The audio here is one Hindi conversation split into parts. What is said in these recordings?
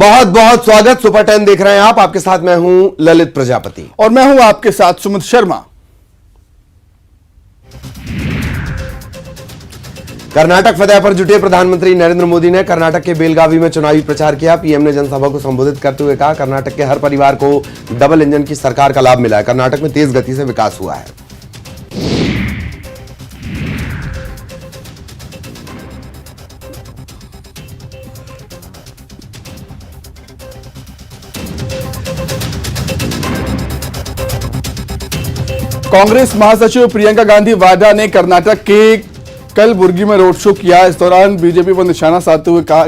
बहुत बहुत स्वागत। सुपर 10 देख रहे हैं आप। आपके साथ मैं हूं ललित प्रजापति और मैं हूं आपके साथ सुमित शर्मा। कर्नाटक फतेह पर जुटे प्रधानमंत्री नरेंद्र मोदी ने कर्नाटक के बेलगावी में चुनावी प्रचार किया। पीएम ने जनसभा को संबोधित करते हुए कहा, कर्नाटक के हर परिवार को डबल इंजन की सरकार का लाभ मिला है। कर्नाटक में तेज गति से विकास हुआ है। कांग्रेस महासचिव प्रियंका गांधी वाड्रा ने कर्नाटक के कलबुर्गी में रोड शो किया। इस दौरान बीजेपी पर निशाना साधते हुए कहा,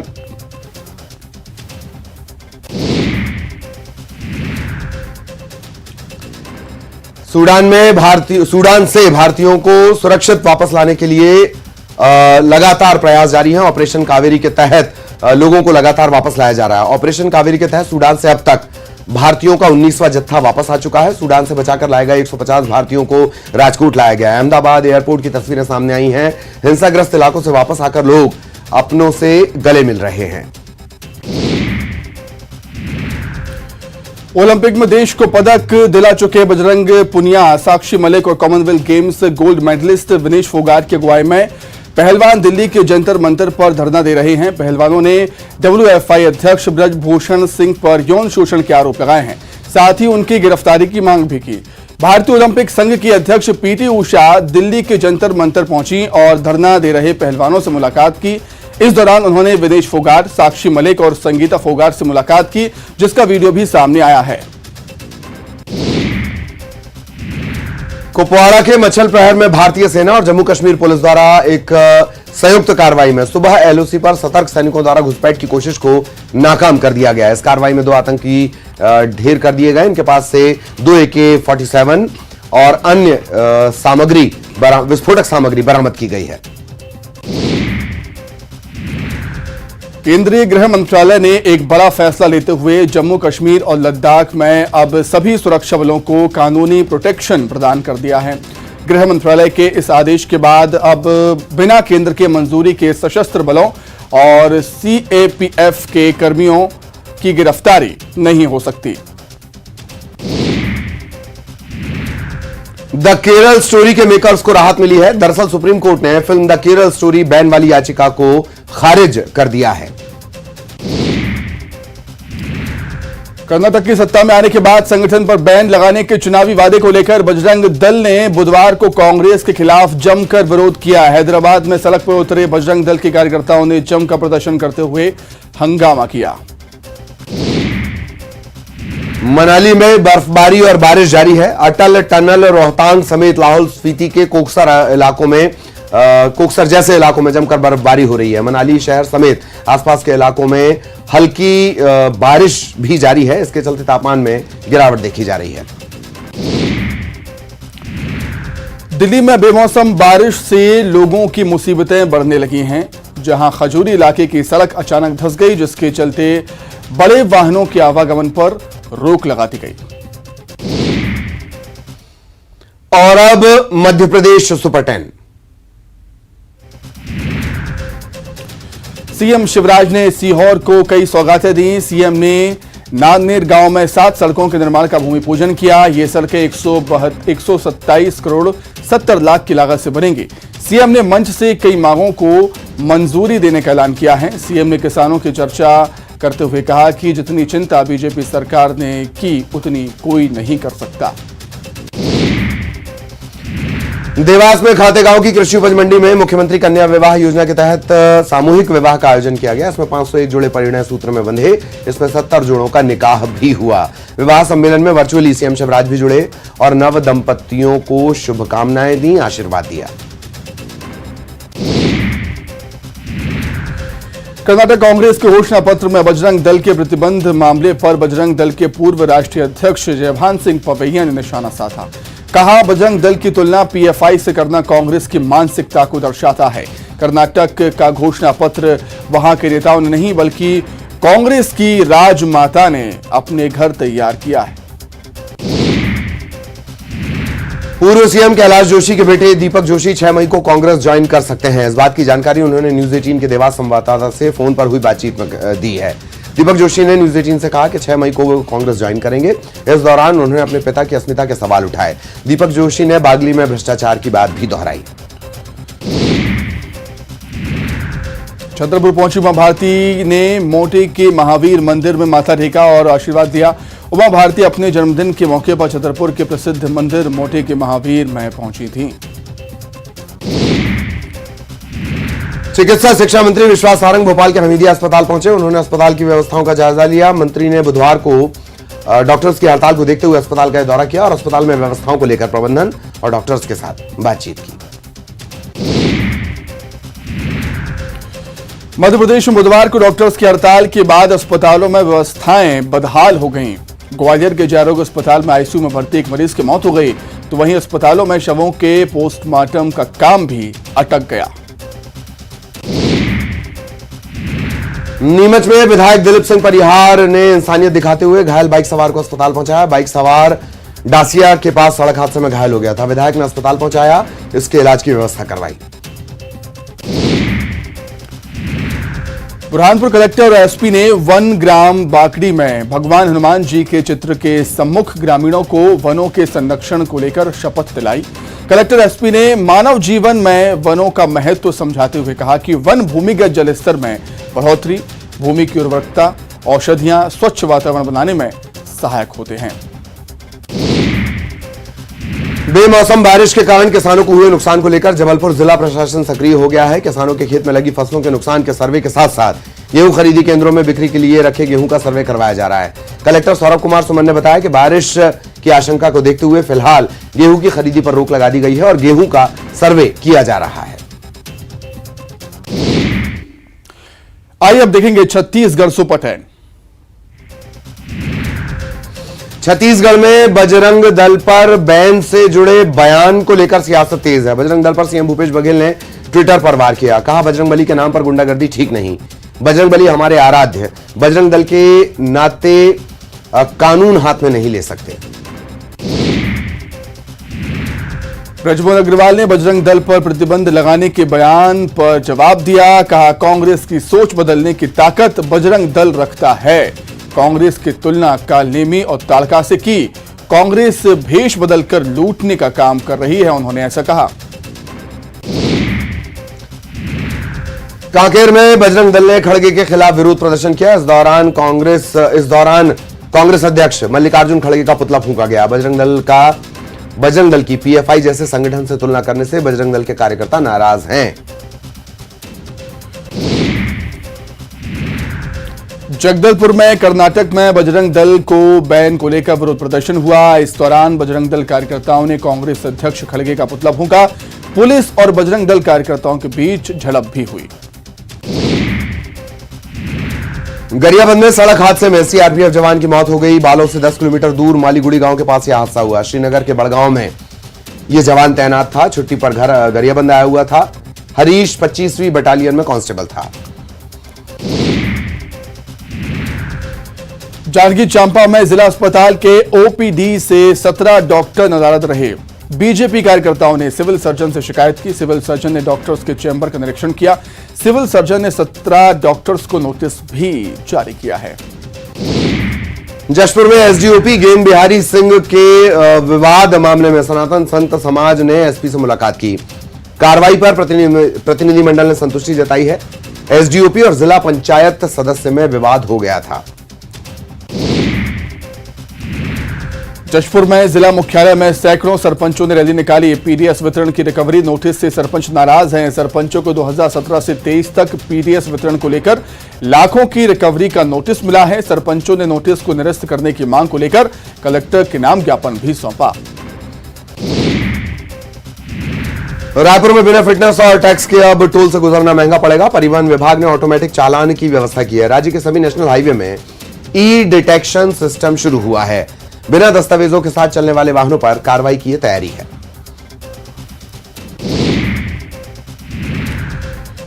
सूडान से भारतीयों को सुरक्षित वापस लाने के लिए लगातार प्रयास जारी हैं। ऑपरेशन कावेरी के तहत लोगों को लगातार वापस लाया जा रहा है। ऑपरेशन कावेरी के तहत सूडान से अब तक भारतीयों का 19वां जत्था वापस आ चुका है। सूडान से बचाकर लाए गए 150 भारतीयों को राजकोट लाया गया है। अहमदाबाद एयरपोर्ट की तस्वीरें सामने आई हैं। हिंसाग्रस्त इलाकों से वापस आकर लोग अपनों से गले मिल रहे हैं। ओलंपिक में देश को पदक दिला चुके बजरंग पुनिया, साक्षी मलिक और Commonwealth Games gold medallist Vinesh Phogat की अगुवाई में पहलवान दिल्ली के जंतर मंतर पर धरना दे रहे हैं। पहलवानों ने WFI अध्यक्ष ब्रजभूषण सिंह पर यौन शोषण के आरोप लगाए हैं। साथ ही उनकी गिरफ्तारी की मांग भी की। भारतीय ओलंपिक संघ की अध्यक्ष PT उषा दिल्ली के जंतर मंतर पहुंची और धरना दे रहे पहलवानों से मुलाकात की। इस दौरान उन्होंने विनेश फोगाट, साक्षी मलिक और संगीता फोगाट से मुलाकात की, जिसका वीडियो भी सामने आया है। कुपवाड़ा के मछल प्रहर में भारतीय सेना और जम्मू कश्मीर पुलिस द्वारा एक संयुक्त कार्रवाई में सुबह LOC पर सतर्क सैनिकों द्वारा घुसपैठ की कोशिश को नाकाम कर दिया गया है। इस कार्रवाई में 2 आतंकी ढेर कर दिए गए। इनके पास से 2 AK-47 और अन्य विस्फोटक सामग्री बरामद की गई है। केंद्रीय गृह मंत्रालय ने एक बड़ा फैसला लेते हुए जम्मू कश्मीर और लद्दाख में अब सभी सुरक्षा बलों को कानूनी प्रोटेक्शन प्रदान कर दिया है। गृह मंत्रालय के इस आदेश के बाद अब बिना केंद्र के मंजूरी के सशस्त्र बलों और CAPF के कर्मियों की गिरफ्तारी नहीं हो सकती। द केरल स्टोरी के मेकर्स को राहत मिली है। दरअसल सुप्रीम कोर्ट ने film the Kerala story ban वाली याचिका को खारिज कर दिया है। कर्नाटक की सत्ता में आने के बाद संगठन पर बैन लगाने के चुनावी वादे को लेकर बजरंग दल ने बुधवार को कांग्रेस के खिलाफ जमकर विरोध किया। हैदराबाद में सड़क पर उतरे बजरंग दल के कार्यकर्ताओं ने जमकर प्रदर्शन करते हुए हंगामा किया। मनाली में बर्फबारी और बारिश जारी है। अटल टनल, रोहतांग समेत लाहौल स्पीति के कोकसर जैसे इलाकों में जमकर बर्फबारी हो रही है। मनाली शहर समेत आसपास के इलाकों में हल्की बारिश भी जारी है। इसके चलते तापमान में गिरावट देखी जा रही है। दिल्ली में बेमौसम बारिश से लोगों की मुसीबतें बढ़ने लगी हैं। जहां खजूरी इलाके की सड़क अचानक धंस गई, जिसके चलते बड़े वाहनों के आवागमन पर रोक लगा दी गई। और अब मध्य प्रदेश सुपर 10। सीएम शिवराज ने सीहोर को कई सौगातें दी। सीएम ने नानेर गांव में 7 सड़कों के निर्माण का भूमि पूजन किया। ये सड़कें 127 करोड़ 70 लाख की लागत से बनेंगी। सीएम ने मंच से कई मांगों को मंजूरी देने का ऐलान किया है। सीएम ने किसानों की चर्चा करते हुए कहा कि जितनी चिंता बीजेपी सरकार ने की, उतनी कोई नहीं कर सकता। देवास में खातेगांव की कृषि उपज मंडी में मुख्यमंत्री कन्या विवाह योजना के तहत सामूहिक विवाह का आयोजन किया गया। इसमें 501 जोड़े परिणय सूत्र में बंधे। इसमें 70 जोड़ों का निकाह भी हुआ। विवाह सम्मेलन में वर्चुअली सीएम शिवराज भी जुड़े और नव दंपतियों को शुभकामनाएं दी, आशीर्वाद दिया। कर्नाटक कांग्रेस के घोषणा पत्र में बजरंग दल के प्रतिबंध मामले पर बजरंग दल के पूर्व राष्ट्रीय अध्यक्ष जयभान सिंह पवैया ने निशाना साधा। कहा, बजरंग दल की तुलना PFI से करना कांग्रेस की मानसिकता को दर्शाता है। कर्नाटक का घोषणा पत्र वहां के नेताओं ने नहीं, बल्कि कांग्रेस की राजमाता ने अपने घर तैयार किया है। पूर्व सीएम कैलाश जोशी के बेटे दीपक जोशी 6 मई को कांग्रेस ज्वाइन कर सकते हैं। इस बात की जानकारी उन्होंने न्यूज 18 के देवास संवाददाता से फोन पर हुई बातचीत में दी है। दीपक जोशी ने न्यूज 18 से कहा कि 6 मई को वो कांग्रेस ज्वाइन करेंगे। इस दौरान उन्होंने अपने पिता की अस्मिता के सवाल उठाए। दीपक जोशी ने बागली में भ्रष्टाचार की बात भी दोहराई। छतरपुर पहुंची उमा भारती ने मोटे के महावीर मंदिर में माथा टेका और आशीर्वाद दिया। उमा भारती अपने जन्मदिन के मौके पर छतरपुर के प्रसिद्ध मंदिर मोटे के महावीर में पहुंची थी। चिकित्सा शिक्षा मंत्री विश्वास सारंग भोपाल के हमीदिया अस्पताल पहुंचे। उन्होंने अस्पताल की व्यवस्थाओं का जायजा लिया। मंत्री ने बुधवार को डॉक्टर्स की हड़ताल को देखते हुए अस्पताल का दौरा किया और अस्पताल में व्यवस्थाओं को लेकर प्रबंधन और डॉक्टर्स के साथ बातचीत की। मध्य प्रदेश में बुधवार को डॉक्टर्स की हड़ताल के बाद अस्पतालों में व्यवस्थाएं बदहाल हो गईं। ग्वालियर के जयरोग अस्पताल में आईसीयू में भर्ती एक मरीज की मौत हो गई, तो वहीं अस्पतालों में शवों के पोस्टमार्टम का काम भी अटक गया। नीमच में विधायक दिलीप सिंह परिहार ने इंसानियत दिखाते हुए घायल बाइक सवार को अस्पताल पहुंचाया। बाइक सवार डासिया के पास सड़क हादसे में घायल हो गया था। विधायक ने अस्पताल पहुंचाया, इसके इलाज की व्यवस्था करवाई। बुरहानपुर कलेक्टर और एसपी ने वन ग्राम बाकड़ी में भगवान हनुमान जी के चित्र के सम्मुख ग्रामीणों को वनों के संरक्षण को लेकर शपथ दिलाई। कलेक्टर एसपी ने मानव जीवन में वनों का महत्व समझाते हुए कहा कि वन भूमिगत जल स्तर में बढ़ोतरी, भूमि की उर्वरकता, औषधियां, स्वच्छ वातावरण बनाने में सहायक होते हैं। बेमौसम बारिश के कारण किसानों को हुए नुकसान को लेकर जबलपुर जिला प्रशासन सक्रिय हो गया है। किसानों के खेत में लगी फसलों के नुकसान के सर्वे के साथ साथ गेहूं खरीदी केंद्रों में बिक्री के लिए रखे गेहूं का सर्वे करवाया जा रहा है। कलेक्टर सौरभ कुमार सुमन ने बताया कि बारिश की आशंका को देखते हुए फिलहाल गेहूं की खरीदी पर रोक लगा दी गई है और गेहूं का सर्वे किया जा रहा है। आइए अब देखेंगे छत्तीसगढ़ सुपर 10। छत्तीसगढ़ में बजरंग दल पर बैन से जुड़े बयान को लेकर सियासत तेज है। बजरंग दल पर सीएम भूपेश बघेल ने ट्विटर पर वार किया। कहा, बजरंग बली के नाम पर गुंडागर्दी ठीक नहीं। बजरंग बली हमारे आराध्य, बजरंग दल के नाते कानून हाथ में नहीं ले सकते। ब्रजमोहन अग्रवाल ने बजरंग दल पर प्रतिबंध लगाने के बयान पर जवाब दिया। कहा, कांग्रेस की सोच बदलने की ताकत बजरंग दल रखता है। कांग्रेस की तुलना कालनेमी और ताड़का से की। कांग्रेस भेष बदलकर लूटने का काम कर रही है, उन्होंने ऐसा कहा। कांकेर में बजरंग दल ने खड़गे के खिलाफ विरोध प्रदर्शन किया। इस दौरान कांग्रेस अध्यक्ष मल्लिकार्जुन खड़गे का पुतला फूंका गया। बजरंग दल की पीएफआई जैसे संगठन से तुलना करने से बजरंग दल के कार्यकर्ता नाराज हैं। जगदलपुर में कर्नाटक में बजरंग दल को बैन को लेकर विरोध प्रदर्शन हुआ। इस दौरान बजरंग दल कार्यकर्ताओं ने कांग्रेस अध्यक्ष खड़गे का पुतला फूंका। पुलिस और बजरंग दल कार्यकर्ताओं के बीच झड़प भी हुई। गरियाबंद में सड़क हादसे में सीआरपीएफ जवान की मौत हो गई। बालोद से 10 किलोमीटर दूर मालीगुड़ी गांव के पास यह हादसा हुआ। श्रीनगर के बड़गांव में यह जवान तैनात था। छुट्टी पर घर गरियाबंद आया हुआ था। हरीश 25वीं बटालियन में कांस्टेबल था। जांजगीर चांपा में जिला अस्पताल के ओपीडी से 17 डॉक्टर नदारद रहे। बीजेपी कार्यकर्ताओं ने सिविल सर्जन से शिकायत की। सिविल सर्जन ने डॉक्टर्स के चैम्बर का निरीक्षण किया। सिविल सर्जन ने 17 डॉक्टर्स को नोटिस भी जारी किया है। जशपुर में एसडीओपी गेम बिहारी सिंह के विवाद मामले में सनातन संत समाज ने एसपी से मुलाकात की। कार्रवाई पर प्रतिनिधिमंडल ने संतुष्टि जताई है। एसडीओपी और जिला पंचायत सदस्य में विवाद हो गया था। जशपुर में जिला मुख्यालय में सैकड़ों सरपंचों ने रैली निकाली। पीडीएस वितरण की रिकवरी नोटिस से सरपंच नाराज हैं। सरपंचों को 2017 से 23 तक पीडीएस वितरण को लेकर लाखों की रिकवरी का नोटिस मिला है। सरपंचों ने नोटिस को निरस्त करने की मांग को लेकर कलेक्टर के नाम ज्ञापन भी सौंपा। रायपुर में बिना फिटनेस और टैक्स के अब टोल से गुजरना महंगा पड़ेगा। परिवहन विभाग ने ऑटोमेटिक चालान की व्यवस्था की है। राज्य के सभी नेशनल हाईवे में ई डिटेक्शन सिस्टम शुरू हुआ है। बिना दस्तावेजों के साथ चलने वाले वाहनों पर कार्रवाई की तैयारी है।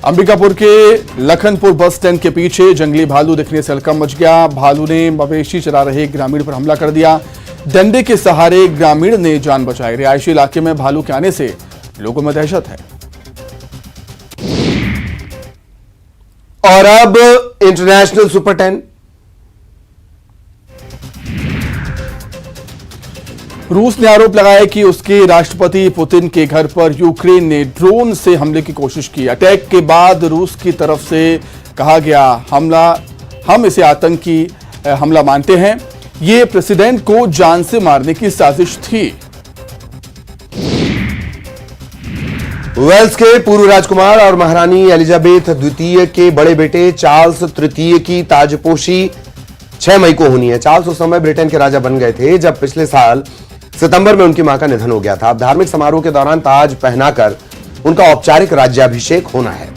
अंबिकापुर के लखनपुर बस स्टैंड के पीछे जंगली भालू दिखने से हड़कंप मच गया। भालू ने मवेशी चरा रहे ग्रामीण पर हमला कर दिया। डंडे के सहारे ग्रामीण ने जान बचाई। रिहायशी इलाके में भालू के आने से लोगों में दहशत है। और अब इंटरनेशनल सुपर 10 रूस ने आरोप लगाया कि उसके राष्ट्रपति पुतिन के घर पर यूक्रेन ने ड्रोन से हमले की कोशिश की। अटैक के बाद रूस की तरफ से कहा गया हमला, हम इसे आतंकी हमला मानते हैं। ये प्रेसिडेंट को जान से मारने की साजिश थी। वेल्स के पूर्व राजकुमार और महारानी एलिजाबेथ द्वितीय के बड़े बेटे चार्ल्स तृतीय की ताजपोशी 6 मई को होनी है। चार्ल्स उस समय ब्रिटेन के राजा बन गए थे जब पिछले साल सितंबर में उनकी मां का निधन हो गया था। अब धार्मिक समारोह के दौरान ताज पहनाकर उनका औपचारिक राज्याभिषेक होना है।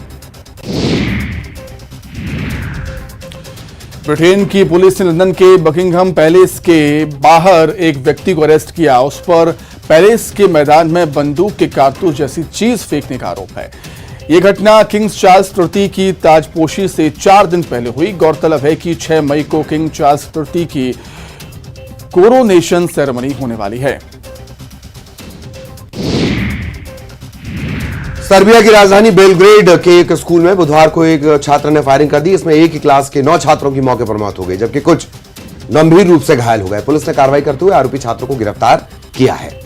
ब्रिटेन की पुलिस ने लंदन के बकिंघम पैलेस के बाहर एक व्यक्ति को अरेस्ट किया। उस पर पैलेस के मैदान में बंदूक के कारतूस जैसी चीज फेंकने का आरोप है। यह घटना किंग चार्ल्स तृतीय की ताजपोशी से 4 दिन पहले हुई। गौरतलब है कि 6 मई को किंग चार्ल्स तृतीय की कोरोनेशन सेरेमनी होने वाली है। सर्बिया की राजधानी बेलग्रेड के एक स्कूल में बुधवार को एक छात्र ने फायरिंग कर दी। इसमें एक ही क्लास के 9 छात्रों की मौके पर मौत हो गई, जबकि कुछ गंभीर रूप से घायल हो गए। पुलिस ने कार्रवाई करते हुए आरोपी छात्रों को गिरफ्तार किया है।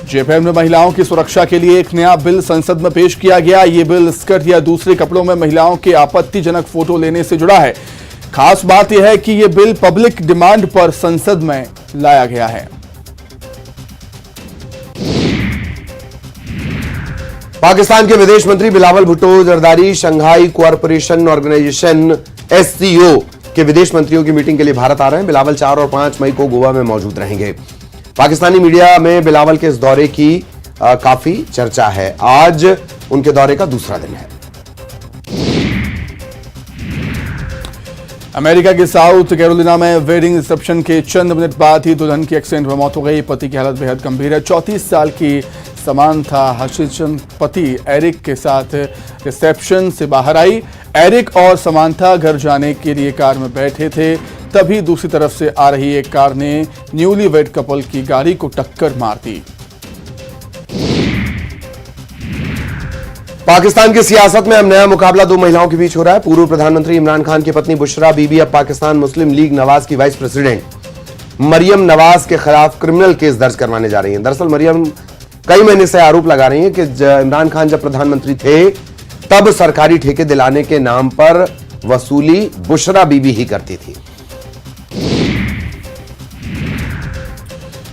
जेएफएम में महिलाओं की सुरक्षा के लिए एक नया बिल संसद में पेश किया गया। यह बिल स्कर्ट या दूसरे कपड़ों में महिलाओं के आपत्तिजनक फोटो लेने से जुड़ा है। खास बात यह है कि यह बिल पब्लिक डिमांड पर संसद में लाया गया है। पाकिस्तान के विदेश मंत्री Bilawal Bhutto Zardari Shanghai Cooperation Organisation SCO के विदेश मंत्रियों की मीटिंग के लिए भारत आ रहे हैं। बिलावल 4 और 5 मई को गोवा में मौजूद रहेंगे। पाकिस्तानी मीडिया में बिलावल के इस दौरे की काफी चर्चा है। आज उनके दौरे का दूसरा दिन है। अमेरिका के साउथ कैरोलिना में वेडिंग रिसेप्शन के चंद मिनट बाद ही दुल्हन की एक्सीडेंट में मौत हो गई। पति की हालत बेहद गंभीर है। 34 साल की समांथा हचिसन पति एरिक के साथ रिसेप्शन से बाहर आई। एरिक और समांथा घर जाने के लिए कार में बैठे थे, तभी दूसरी तरफ से आ रही एक कार ने न्यूली वेड कपल की गाड़ी को टक्कर मार दी। पाकिस्तान की सियासत में अब नया मुकाबला 2 महिलाओं के बीच हो रहा है। पूर्व प्रधानमंत्री इमरान खान की पत्नी बुशरा बीबी अब पाकिस्तान मुस्लिम लीग नवाज की वाइस प्रेसिडेंट मरियम नवाज के खिलाफ क्रिमिनल केस दर्ज करवाने जा रही हैं। दरअसल मरियम कई महीने से आरोप लगा रही हैं कि इमरान खान जब प्रधानमंत्री थे तब सरकारी ठेके दिलाने के नाम पर वसूली बुशरा बीबी ही करती थी।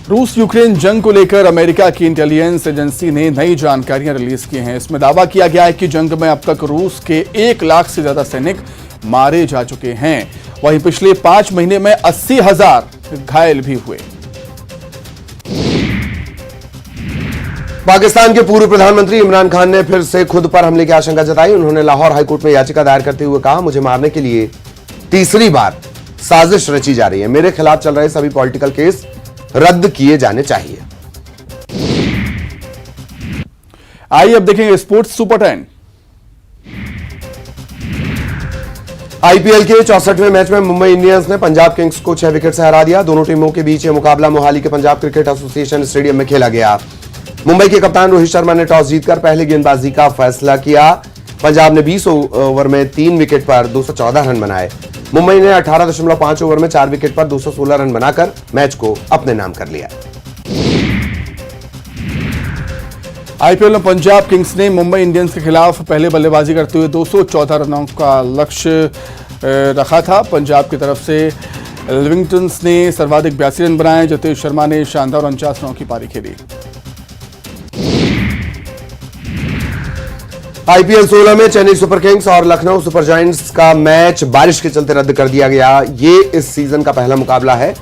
रूस यूक्रेन जंग को लेकर अमेरिका की इंटेलिजेंस एजेंसी ने नई जानकारियां रिलीज की हैं। इसमें दावा किया गया है कि जंग में अब तक रूस के 1 लाख से ज्यादा सैनिक मारे जा चुके हैं। वहीं पिछले 5 महीने में 80,000 घायल भी हुए। पाकिस्तान के पूर्व प्रधानमंत्री इमरान खान ने फिर से खुद पर हमले की आशंका जताई। उन्होंने लाहौर हाईकोर्ट में याचिका दायर करते हुए कहा, मुझे मारने के लिए तीसरी बार साजिश रची जा रही है। मेरे खिलाफ चल रहे सभी पॉलिटिकल केस रद्द किए जाने चाहिए। आइए अब देखेंगे स्पोर्ट्स सुपर 10। आईपीएल के 64वें मैच में मुंबई इंडियंस ने पंजाब किंग्स को 6 विकेट से हरा दिया। दोनों टीमों के बीच यह मुकाबला मोहाली के पंजाब क्रिकेट एसोसिएशन स्टेडियम में खेला गया। मुंबई के कप्तान रोहित शर्मा ने टॉस जीतकर पहले गेंदबाजी का फैसला किया। पंजाब ने 20 ओवर में 3 विकेट पर 214 रन बनाए। मुंबई ने 18.5 ओवर में 4 विकेट पर 216 रन बनाकर मैच को अपने नाम कर लिया। आईपीएल में पंजाब किंग्स ने मुंबई इंडियंस के खिलाफ पहले बल्लेबाजी करते हुए 214 रनों का लक्ष्य रखा था। पंजाब की तरफ से लिविंगटन ने सर्वाधिक 82 रन बनाए। जतेश शर्मा ने शानदार 49 रनों की पारी खेली। आईपीएल 16 में चेन्नई सुपर किंग्स और लखनऊ सुपर जायंट्स का मैच बारिश के चलते रद्द कर दिया गया। ये इस सीजन का पहला मुकाबला है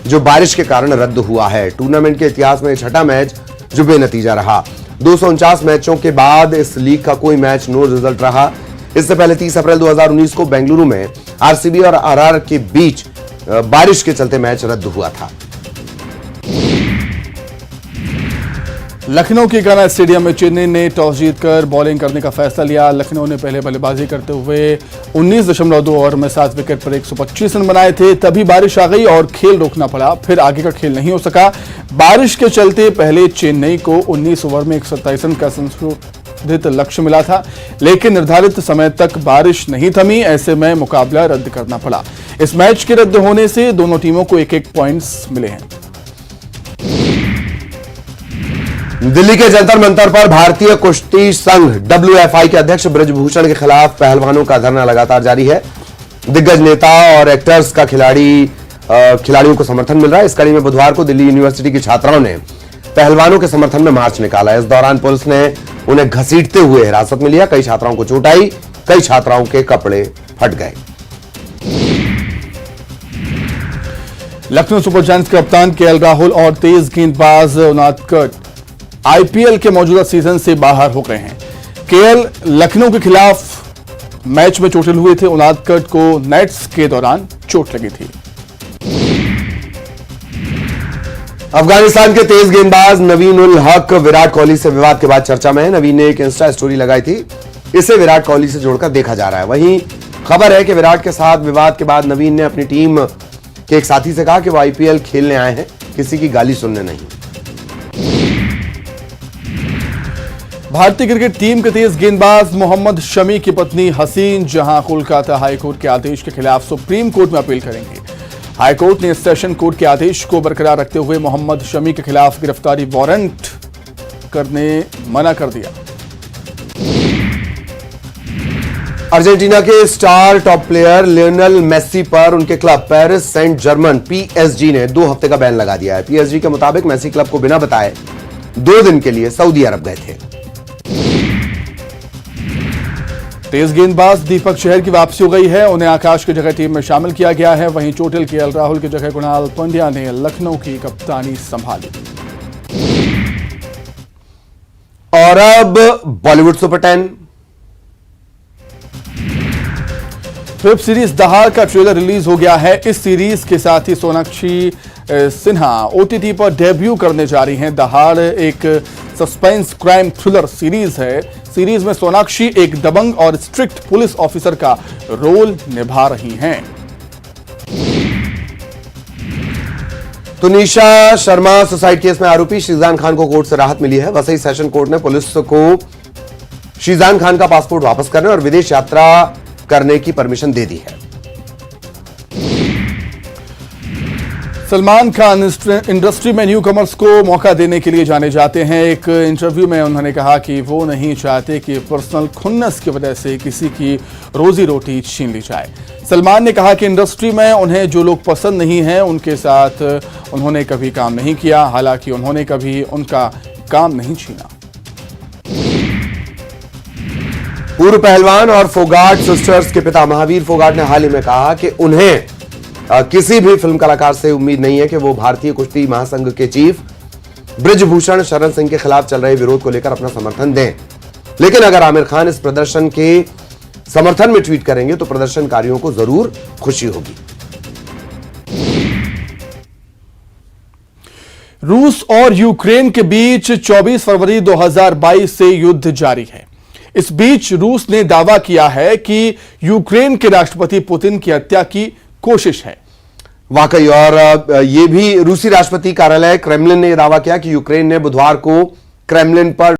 जो बारिश के कारण रद्द हुआ है। टूर्नामेंट के इतिहास में 6ठा मैच जो बेनतीजा रहा। 249 मैचों के बाद इस लीग का कोई मैच नो रिजल्ट रहा। इससे पहले 30 अप्रैल 2019 को बेंगलुरु में आरसीबी और आरआर के बीच बारिश के चलते मैच रद्द हुआ था। लखनऊ के कान्हा स्टेडियम में चेन्नई ने टॉस जीतकर बॉलिंग करने का फैसला लिया। लखनऊ ने पहले बल्लेबाजी करते हुए 19.2 ओवर में 7 विकेट पर 125 रन बनाए थे। तभी बारिश आ गई और खेल रोकना पड़ा। फिर आगे का खेल नहीं हो सका। बारिश के चलते पहले चेन्नई को 19 ओवर में 127 रन का संशोधित लक्ष्य मिला था, लेकिन निर्धारित समय तक बारिश नहीं थमी। ऐसे में मुकाबला रद्द करना पड़ा। इस मैच के रद्द होने से दोनों टीमों को एक एक पॉइंट्स मिले हैं। दिल्ली के जंतर मंतर पर भारतीय कुश्ती संघ WFI के अध्यक्ष ब्रजभूषण के खिलाफ पहलवानों का धरना लगातार जारी है। दिग्गज नेता और एक्टर्स का खिलाड़ियों को समर्थन मिल रहा है। इस कड़ी में बुधवार को दिल्ली यूनिवर्सिटी की छात्राओं ने पहलवानों के समर्थन में मार्च निकाला। इस दौरान पुलिस ने उन्हें घसीटते हुए हिरासत में लिया। कई छात्राओं को चोट आई, कई छात्राओं के कपड़े फट गए। लखनऊ सुपर जायंट्स के कप्तान केएल राहुल और तेज गेंदबाज उनादकट IPL के मौजूदा सीजन से बाहर हो गए हैं। केएल लखनऊ के खिलाफ मैच में चोटिल हुए थे। उनादकट को नेट्स के दौरान चोट लगी थी। अफगानिस्तान के तेज गेंदबाज नवीन उल हक विराट कोहली से विवाद के बाद चर्चा में है। नवीन ने एक इंस्टा स्टोरी लगाई थी, इसे विराट कोहली से जोड़कर देखा जा रहा है। वहीं खबर है कि विराट के साथ विवाद के बाद नवीन ने अपनी टीम के एक साथी से कहा कि वो IPL खेलने आए हैं, किसी की गाली सुनने नहीं। भारतीय क्रिकेट टीम के तेज गेंदबाज मोहम्मद शमी की पत्नी हसीन जहां कोलकाता हाईकोर्ट के आदेश के खिलाफ सुप्रीम कोर्ट में अपील करेंगे। हाईकोर्ट ने सेशन कोर्ट के आदेश को बरकरार रखते हुए मोहम्मद शमी के खिलाफ गिरफ्तारी वारंट करने मना कर दिया। अर्जेंटीना के star top player Lionel Messi पर उनके club Paris Saint Germain PSG ने 2 हफ्ते का बैन लगा दिया है। PSG के मुताबिक मेसी क्लब को बिना बताए 2 दिन के लिए सऊदी अरब गए थे। तेज गेंदबाज दीपक चहर की वापसी हो गई है। उन्हें आकाश की जगह टीम में शामिल किया गया है। वहीं चोटिल केएल राहुल की जगह कुणाल पंड्या ने लखनऊ की कप्तानी संभाली। और अब बॉलीवुड सुपर 10 वेब सीरीज दहाड़ का ट्रेलर रिलीज हो गया है। इस सीरीज के साथ ही सोनाक्षी सिन्हा OTT पर डेब्यू करने जा रही हैं। दहाड़ एक सस्पेंस क्राइम थ्रिलर सीरीज है। सीरीज में सोनाक्षी एक दबंग और स्ट्रिक्ट पुलिस ऑफिसर का रोल निभा रही हैं। तुनिशा शर्मा सुसाइड केस में आरोपी शीजान खान को कोर्ट से राहत मिली है। वसई सेशन कोर्ट ने पुलिस को शीजान खान का पासपोर्ट वापस करने और विदेश यात्रा करने की परमिशन दे दी है। सलमान खान इंडस्ट्री में न्यू कमर्स को मौका देने के लिए जाने जाते हैं। एक इंटरव्यू में उन्होंने कहा कि वो नहीं चाहते कि पर्सनल खुन्नस की वजह से किसी की रोजी रोटी छीन ली जाए। सलमान ने कहा कि इंडस्ट्री में उन्हें जो लोग पसंद नहीं हैं उनके साथ उन्होंने कभी काम नहीं किया। हालांकि उन्होंने कभी उनका काम नहीं छीना। पूर्व पहलवान और फोगाट सिस्टर्स के पिता महावीर फोगाट ने हाल ही में कहा कि उन्हें किसी भी फिल्म कलाकार से उम्मीद नहीं है कि वो भारतीय कुश्ती महासंघ के चीफ ब्रजभूषण शरण सिंह के खिलाफ चल रहे विरोध को लेकर अपना समर्थन दें। लेकिन अगर आमिर खान इस प्रदर्शन के समर्थन में ट्वीट करेंगे तो प्रदर्शनकारियों को जरूर खुशी होगी। रूस और यूक्रेन के बीच 24 फरवरी 2022 से युद्ध जारी है। इस बीच रूस ने दावा किया है कि यूक्रेन के राष्ट्रपति पुतिन की हत्या की कोशिश है। वाकई, और ये भी रूसी राष्ट्रपति कार्यालय क्रेमलिन ने यह दावा किया कि यूक्रेन ने बुधवार को क्रेमलिन पर